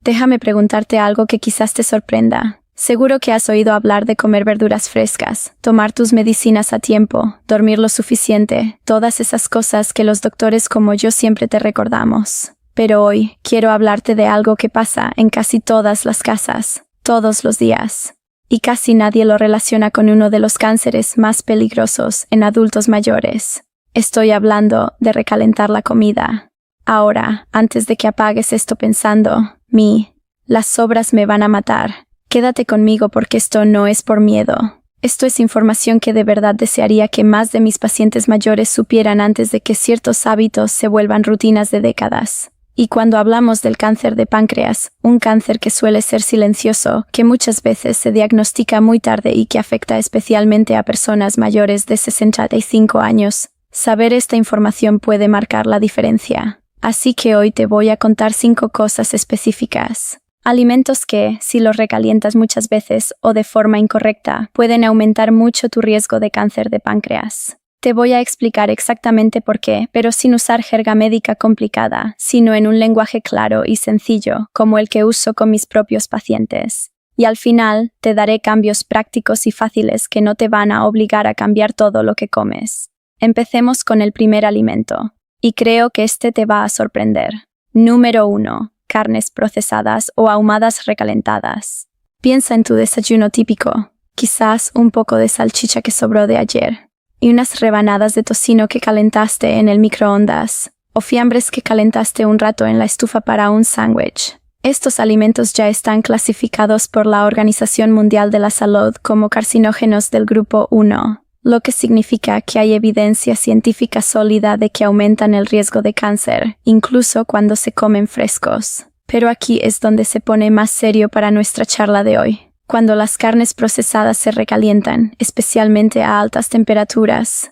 Déjame preguntarte algo que quizás te sorprenda. Seguro que has oído hablar de comer verduras frescas, tomar tus medicinas a tiempo, dormir lo suficiente, todas esas cosas que los doctores como yo siempre te recordamos. Pero hoy quiero hablarte de algo que pasa en casi todas las casas, todos los días. Y casi nadie lo relaciona con uno de los cánceres más peligrosos en adultos mayores. Estoy hablando de recalentar la comida. Ahora, antes de que apagues esto pensando, las sobras me van a matar. Quédate conmigo porque esto no es por miedo. Esto es información que de verdad desearía que más de mis pacientes mayores supieran antes de que ciertos hábitos se vuelvan rutinas de décadas. Y cuando hablamos del cáncer de páncreas, un cáncer que suele ser silencioso, que muchas veces se diagnostica muy tarde y que afecta especialmente a personas mayores de 65 años, saber esta información puede marcar la diferencia. Así que hoy te voy a contar 5 cosas específicas. Alimentos que, si los recalientas muchas veces o de forma incorrecta, pueden aumentar mucho tu riesgo de cáncer de páncreas. Te voy a explicar exactamente por qué, pero sin usar jerga médica complicada, sino en un lenguaje claro y sencillo, como el que uso con mis propios pacientes. Y al final, te daré cambios prácticos y fáciles que no te van a obligar a cambiar todo lo que comes. Empecemos con el primer alimento, y creo que este te va a sorprender. Número 1. Carnes procesadas o ahumadas recalentadas. Piensa en tu desayuno típico, quizás un poco de salchicha que sobró de ayer, y unas rebanadas de tocino que calentaste en el microondas, o fiambres que calentaste un rato en la estufa para un sándwich. Estos alimentos ya están clasificados por la Organización Mundial de la Salud como carcinógenos del grupo 1, lo que significa que hay evidencia científica sólida de que aumentan el riesgo de cáncer, incluso cuando se comen frescos. Pero aquí es donde se pone más serio para nuestra charla de hoy. Cuando las carnes procesadas se recalientan, especialmente a altas temperaturas,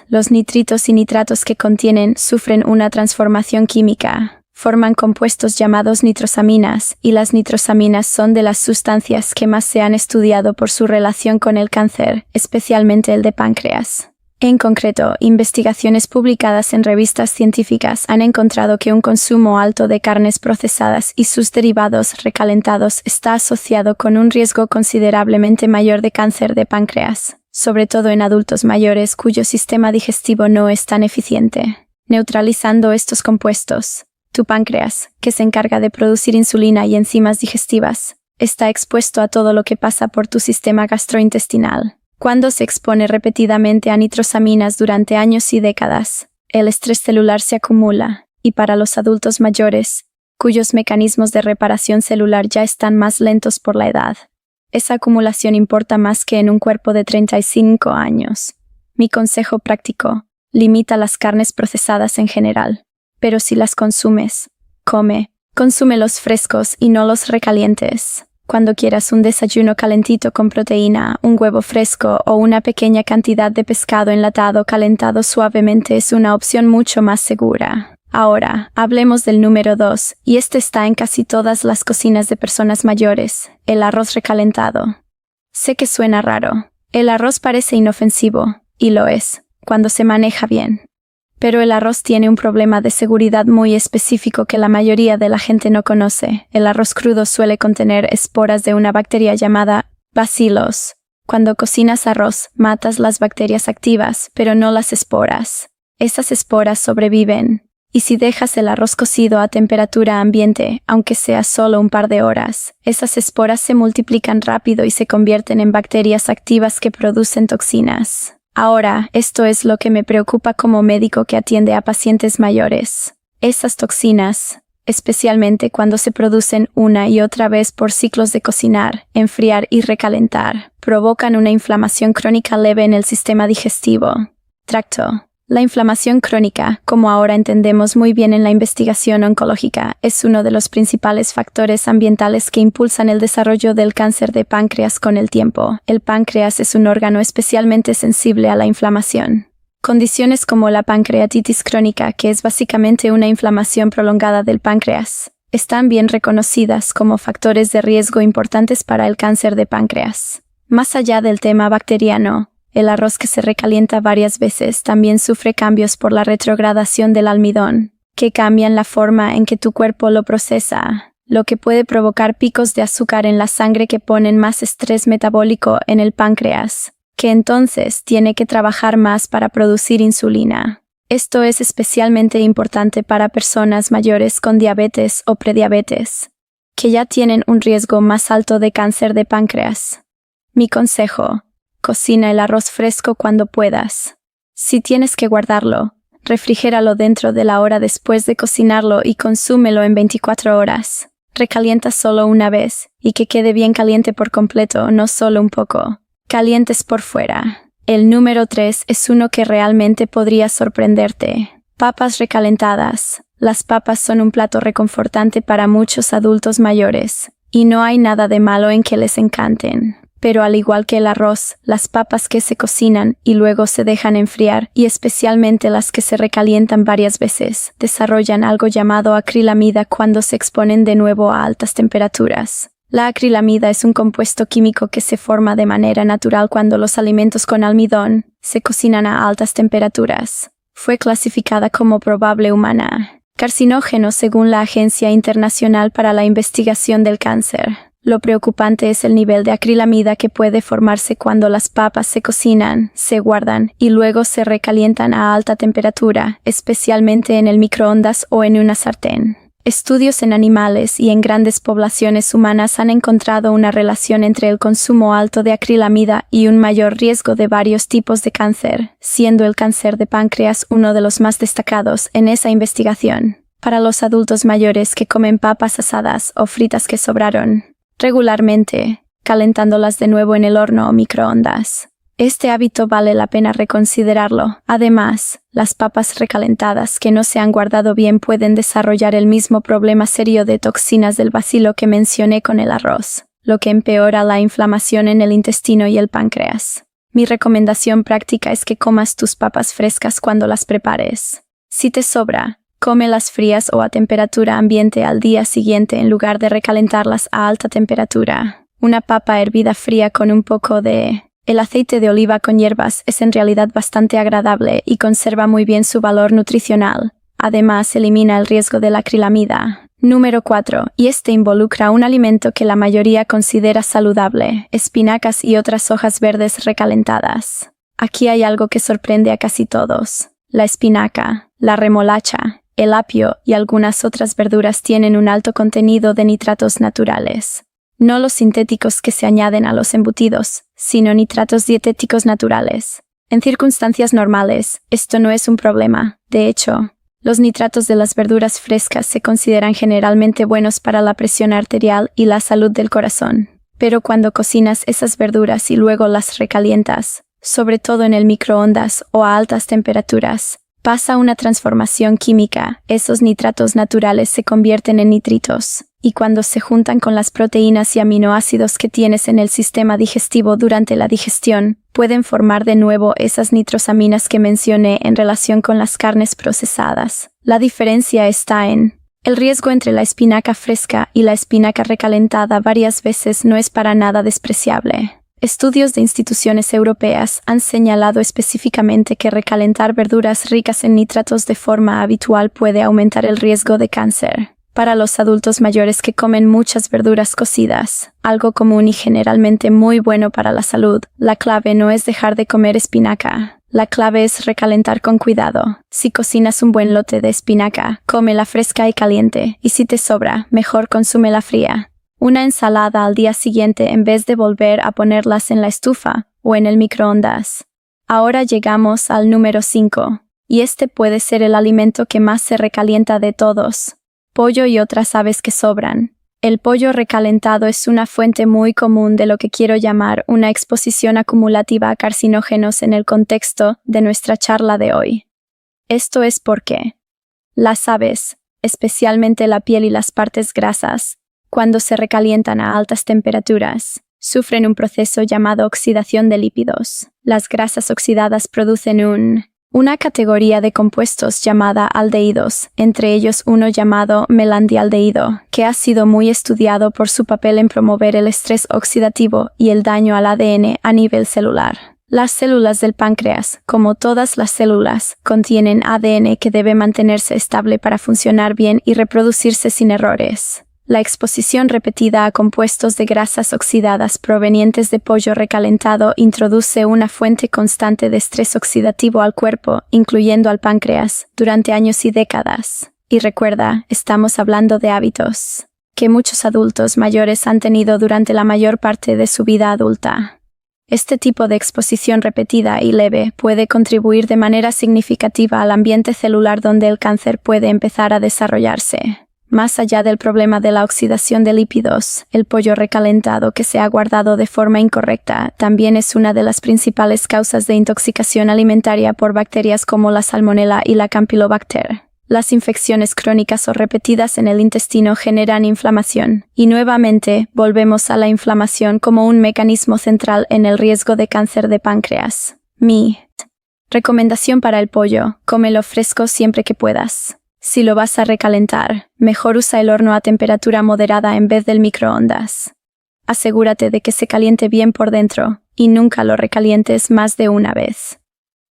los nitritos y nitratos que contienen sufren una transformación química. Forman compuestos llamados nitrosaminas, y las nitrosaminas son de las sustancias que más se han estudiado por su relación con el cáncer, especialmente el de páncreas. En concreto, investigaciones publicadas en revistas científicas han encontrado que un consumo alto de carnes procesadas y sus derivados recalentados está asociado con un riesgo considerablemente mayor de cáncer de páncreas, sobre todo en adultos mayores cuyo sistema digestivo no es tan eficiente. Neutralizando estos compuestos, tu páncreas, que se encarga de producir insulina y enzimas digestivas, está expuesto a todo lo que pasa por tu sistema gastrointestinal. Cuando se expone repetidamente a nitrosaminas durante años y décadas, el estrés celular se acumula, y para los adultos mayores, cuyos mecanismos de reparación celular ya están más lentos por la edad, esa acumulación importa más que en un cuerpo de 35 años. Mi consejo práctico: limita las carnes procesadas en general. Pero si las consumes, consúmelos frescos y no los recalientes. Cuando quieras un desayuno calentito con proteína, un huevo fresco o una pequeña cantidad de pescado enlatado calentado suavemente es una opción mucho más segura. Ahora, hablemos del número 2, y este está en casi todas las cocinas de personas mayores: el arroz recalentado. Sé que suena raro. El arroz parece inofensivo, y lo es, cuando se maneja bien. Pero el arroz tiene un problema de seguridad muy específico que la mayoría de la gente no conoce. El arroz crudo suele contener esporas de una bacteria llamada bacilos. Cuando cocinas arroz, matas las bacterias activas, pero no las esporas. Esas esporas sobreviven. Y si dejas el arroz cocido a temperatura ambiente, aunque sea solo un par de horas, esas esporas se multiplican rápido y se convierten en bacterias activas que producen toxinas. Ahora, esto es lo que me preocupa como médico que atiende a pacientes mayores. Esas toxinas, especialmente cuando se producen una y otra vez por ciclos de cocinar, enfriar y recalentar, provocan una inflamación crónica leve en el sistema digestivo, tracto. La inflamación crónica, como ahora entendemos muy bien en la investigación oncológica, es uno de los principales factores ambientales que impulsan el desarrollo del cáncer de páncreas con el tiempo. El páncreas es un órgano especialmente sensible a la inflamación. Condiciones como la pancreatitis crónica, que es básicamente una inflamación prolongada del páncreas, están bien reconocidas como factores de riesgo importantes para el cáncer de páncreas. Más allá del tema bacteriano, el arroz que se recalienta varias veces también sufre cambios por la retrogradación del almidón, que cambian la forma en que tu cuerpo lo procesa, lo que puede provocar picos de azúcar en la sangre que ponen más estrés metabólico en el páncreas, que entonces tiene que trabajar más para producir insulina. Esto es especialmente importante para personas mayores con diabetes o prediabetes, que ya tienen un riesgo más alto de cáncer de páncreas. Mi consejo: cocina el arroz fresco cuando puedas. Si tienes que guardarlo, refrigéralo dentro de la hora después de cocinarlo y consúmelo en 24 horas. Recalienta solo una vez y que quede bien caliente por completo, no solo un poco. Calientes por fuera. El número 3 es uno que realmente podría sorprenderte. Papas recalentadas. Las papas son un plato reconfortante para muchos adultos mayores, y no hay nada de malo en que les encanten. Pero al igual que el arroz, las papas que se cocinan y luego se dejan enfriar, y especialmente las que se recalientan varias veces, desarrollan algo llamado acrilamida cuando se exponen de nuevo a altas temperaturas. La acrilamida es un compuesto químico que se forma de manera natural cuando los alimentos con almidón se cocinan a altas temperaturas. Fue clasificada como probable humana carcinógeno según la Agencia Internacional para la Investigación del Cáncer. Lo preocupante es el nivel de acrilamida que puede formarse cuando las papas se cocinan, se guardan y luego se recalientan a alta temperatura, especialmente en el microondas o en una sartén. Estudios en animales y en grandes poblaciones humanas han encontrado una relación entre el consumo alto de acrilamida y un mayor riesgo de varios tipos de cáncer, siendo el cáncer de páncreas uno de los más destacados en esa investigación. Para los adultos mayores que comen papas asadas o fritas que sobraron regularmente, calentándolas de nuevo en el horno o microondas, este hábito vale la pena reconsiderarlo. Además, las papas recalentadas que no se han guardado bien pueden desarrollar el mismo problema serio de toxinas del bacilo que mencioné con el arroz, lo que empeora la inflamación en el intestino y el páncreas. Mi recomendación práctica es que comas tus papas frescas cuando las prepares. Si te sobra, cómelas frías o a temperatura ambiente al día siguiente en lugar de recalentarlas a alta temperatura. Una papa hervida fría con un poco de el aceite de oliva con hierbas es en realidad bastante agradable y conserva muy bien su valor nutricional. Además, elimina el riesgo de la acrilamida. Número 4. Y este involucra un alimento que la mayoría considera saludable: espinacas y otras hojas verdes recalentadas. Aquí hay algo que sorprende a casi todos. La espinaca, la remolacha, el apio y algunas otras verduras tienen un alto contenido de nitratos naturales. No los sintéticos que se añaden a los embutidos, sino nitratos dietéticos naturales. En circunstancias normales, esto no es un problema. De hecho, los nitratos de las verduras frescas se consideran generalmente buenos para la presión arterial y la salud del corazón. Pero cuando cocinas esas verduras y luego las recalientas, sobre todo en el microondas o a altas temperaturas, pasa una transformación química. Esos nitratos naturales se convierten en nitritos, y cuando se juntan con las proteínas y aminoácidos que tienes en el sistema digestivo durante la digestión, pueden formar de nuevo esas nitrosaminas que mencioné en relación con las carnes procesadas. La diferencia está en el riesgo entre la espinaca fresca y la espinaca recalentada. Varias veces no es para nada despreciable. Estudios de instituciones europeas han señalado específicamente que recalentar verduras ricas en nitratos de forma habitual puede aumentar el riesgo de cáncer. Para los adultos mayores que comen muchas verduras cocidas, algo común y generalmente muy bueno para la salud, la clave no es dejar de comer espinaca. La clave es recalentar con cuidado. Si cocinas un buen lote de espinaca, cómela fresca y caliente, y si te sobra, mejor consúmela fría. Una ensalada al día siguiente en vez de volver a ponerlas en la estufa o en el microondas. Ahora llegamos al número 5, y este puede ser el alimento que más se recalienta de todos: pollo y otras aves que sobran. El pollo recalentado es una fuente muy común de lo que quiero llamar una exposición acumulativa a carcinógenos en el contexto de nuestra charla de hoy. Esto es porque las aves, especialmente la piel y las partes grasas, cuando se recalientan a altas temperaturas, sufren un proceso llamado oxidación de lípidos. Las grasas oxidadas producen una categoría de compuestos llamada aldehídos, entre ellos uno llamado melandialdehído, que ha sido muy estudiado por su papel en promover el estrés oxidativo y el daño al ADN a nivel celular. Las células del páncreas, como todas las células, contienen ADN que debe mantenerse estable para funcionar bien y reproducirse sin errores. La exposición repetida a compuestos de grasas oxidadas provenientes de pollo recalentado introduce una fuente constante de estrés oxidativo al cuerpo, incluyendo al páncreas, durante años y décadas. Y recuerda, estamos hablando de hábitos que muchos adultos mayores han tenido durante la mayor parte de su vida adulta. Este tipo de exposición repetida y leve puede contribuir de manera significativa al ambiente celular donde el cáncer puede empezar a desarrollarse. Más allá del problema de la oxidación de lípidos, el pollo recalentado que se ha guardado de forma incorrecta también es una de las principales causas de intoxicación alimentaria por bacterias como la Salmonella y la Campylobacter. Las infecciones crónicas o repetidas en el intestino generan inflamación, y nuevamente volvemos a la inflamación como un mecanismo central en el riesgo de cáncer de páncreas. Mi recomendación para el pollo: cómelo fresco siempre que puedas. Si lo vas a recalentar, mejor usa el horno a temperatura moderada en vez del microondas. Asegúrate de que se caliente bien por dentro, y nunca lo recalientes más de una vez.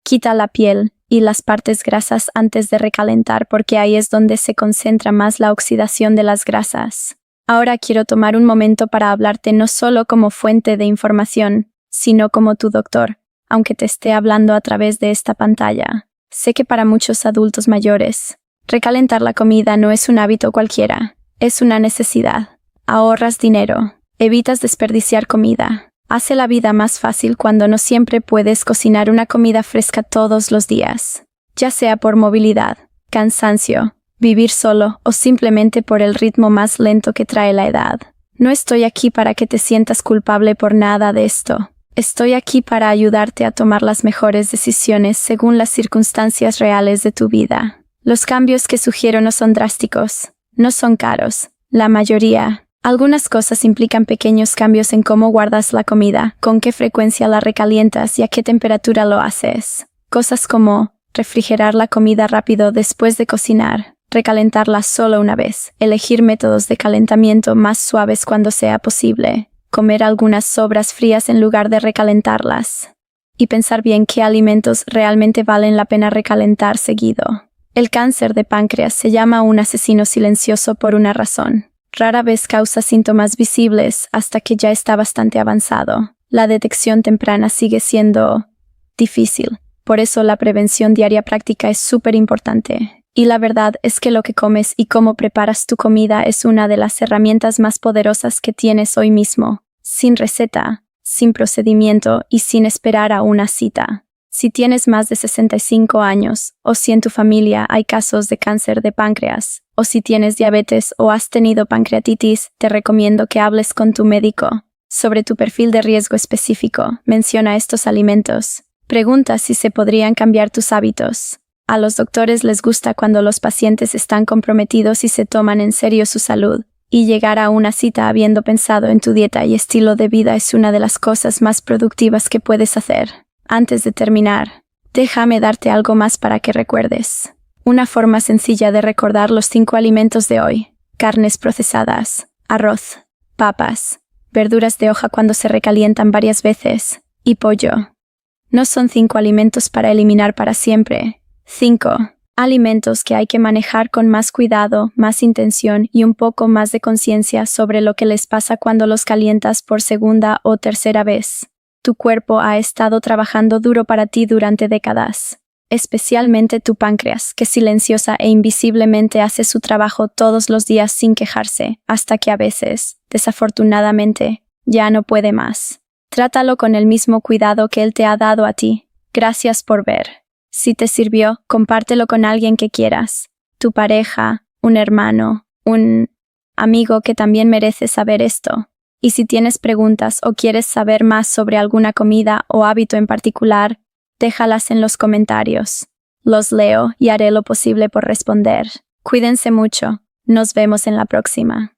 Quita la piel y las partes grasas antes de recalentar porque ahí es donde se concentra más la oxidación de las grasas. Ahora quiero tomar un momento para hablarte no solo como fuente de información, sino como tu doctor, aunque te esté hablando a través de esta pantalla. Sé que para muchos adultos mayores, recalentar la comida no es un hábito cualquiera, es una necesidad. Ahorras dinero, evitas desperdiciar comida. Hace la vida más fácil cuando no siempre puedes cocinar una comida fresca todos los días, ya sea por movilidad, cansancio, vivir solo o simplemente por el ritmo más lento que trae la edad. No estoy aquí para que te sientas culpable por nada de esto. Estoy aquí para ayudarte a tomar las mejores decisiones según las circunstancias reales de tu vida. Los cambios que sugiero no son drásticos, no son caros, la mayoría. Algunas cosas implican pequeños cambios en cómo guardas la comida, con qué frecuencia la recalientas y a qué temperatura lo haces. Cosas como refrigerar la comida rápido después de cocinar, recalentarla solo una vez, elegir métodos de calentamiento más suaves cuando sea posible, comer algunas sobras frías en lugar de recalentarlas, y pensar bien qué alimentos realmente valen la pena recalentar seguido. El cáncer de páncreas se llama un asesino silencioso por una razón. Rara vez causa síntomas visibles hasta que ya está bastante avanzado. La detección temprana sigue siendo difícil. Por eso la prevención diaria práctica es súper importante. Y la verdad es que lo que comes y cómo preparas tu comida es una de las herramientas más poderosas que tienes hoy mismo. Sin receta, sin procedimiento y sin esperar a una cita. Si tienes más de 65 años, o si en tu familia hay casos de cáncer de páncreas, o si tienes diabetes o has tenido pancreatitis, te recomiendo que hables con tu médico sobre tu perfil de riesgo específico. Menciona estos alimentos. Pregunta si se podrían cambiar tus hábitos. A los doctores les gusta cuando los pacientes están comprometidos y se toman en serio su salud. Y llegar a una cita habiendo pensado en tu dieta y estilo de vida es una de las cosas más productivas que puedes hacer. Antes de terminar, déjame darte algo más para que recuerdes. Una forma sencilla de recordar los 5 alimentos de hoy: carnes procesadas, arroz, papas, verduras de hoja cuando se recalientan varias veces, y pollo. No son 5 alimentos para eliminar para siempre. 5 alimentos que hay que manejar con más cuidado, más intención y un poco más de conciencia sobre lo que les pasa cuando los calientas por segunda o tercera vez. Tu cuerpo ha estado trabajando duro para ti durante décadas. Especialmente tu páncreas, que silenciosa e invisiblemente hace su trabajo todos los días sin quejarse, hasta que a veces, desafortunadamente, ya no puede más. Trátalo con el mismo cuidado que él te ha dado a ti. Gracias por ver. Si te sirvió, compártelo con alguien que quieras. Tu pareja, un hermano, un amigo que también merece saber esto. Y si tienes preguntas o quieres saber más sobre alguna comida o hábito en particular, déjalas en los comentarios. Los leo y haré lo posible por responder. Cuídense mucho. Nos vemos en la próxima.